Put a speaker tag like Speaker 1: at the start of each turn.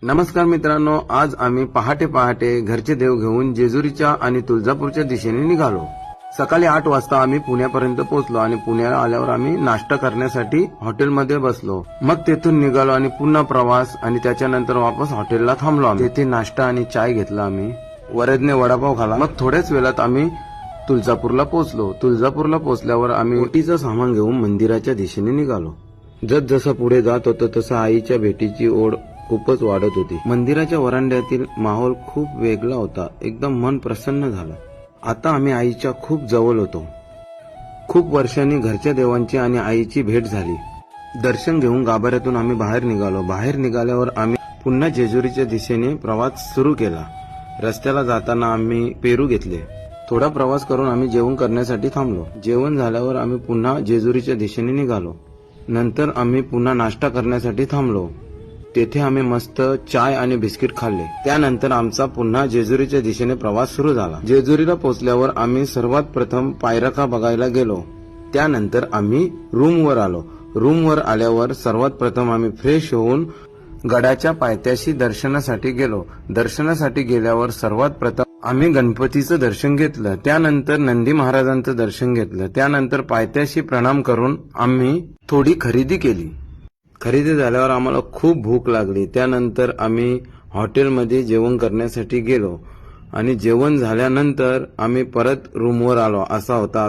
Speaker 1: नमस्कार मित्रांनो, आज आम्ही पहाटे पहाटे घरचे देव घेऊन जेजुरीच्या आणि तुळजापूरच्या दिशेने निघालो। सकाळी 8 वाजता आम्ही पुण्यापर्यंत पोहोचलो आणि पुण्याला आल्यावर आम्ही नाश्ता करण्यासाठी हॉटेलमध्ये बसलो। मग तेथून निघालो आणि पुन्हा प्रवास आणि त्याच्यानंतर वापस हॉटेलला थांबलो। तेथे नाश्ता आणि चाय घेतला आम्ही, वरदने वडापाव खाला। मग थोड्याच वेळात आम्ही तुळजापूरला पोहोचलो। तुळजापूरला पोहोचल्यावर आम्ही ओटीचं सामान घेऊन मंदिराच्या दिशेने निघालो। जसं पुढे जात होतं तसं आईच्या भेटीची ओढ खूपच वाढत होती। मंदिराच्या वरांड्यातील माहोल खूप वेगळा होता, एकदम मन प्रसन्न झालं। आता आम्ही आईच्या खूप जवळ होतो। खूप वर्षांनी घरच्या देवांची आणि आईची भेट झाली। दर्शन घेऊन गाभाऱ्यातून आम्ही बाहेर निघालो। बाहेर निघाल्यावर आम्ही पुन्हा जेजुरीच्या दिशेने प्रवास सुरू केला। रस्त्याला जाताना आम्ही पेरू घेतले। थोडा प्रवास करून आम्ही जेवण करण्यासाठी थांबलो। जेवण झाल्यावर आम्ही पुन्हा जेजुरीच्या दिशेने निघालो। नंतर आम्ही पुन्हा नाश्ता करण्यासाठी थांबलो। तेथे आम्ही मस्त चाय आणि बिस्किट खाल्ले। त्यानंतर आमचा पुन्हा जेजुरीच्या दिशेने प्रवास सुरू झाला। जेजुरीला पोहोचल्यावर आम्ही सर्वात प्रथम पायरखा बघायला गेलो। त्यानंतर आम्ही रूमवर आलो। रूमवर आल्यावर सर्वात प्रथम आम्ही फ्रेश होऊन गडाच्या पायथ्याशी दर्शनासाठी गेलो। दर्शनासाठी गेल्यावर सर्वात प्रथम आम्ही गणपतीचं दर्शन घेतलं। त्यानंतर नंदी महाराजांचं दर्शन घेतलं। त्यानंतर पायथ्याशी प्रणाम करून आम्ही थोडी खरेदी केली। खरेदी झाल्यावर आम्हाला खूप भूक लागली। त्यानंतर आम्ही हॉटेलमध्ये जेवण करण्यासाठी गेलो आणि जेवण झाल्यानंतर आम्ही परत रूमवर आलो। असा होता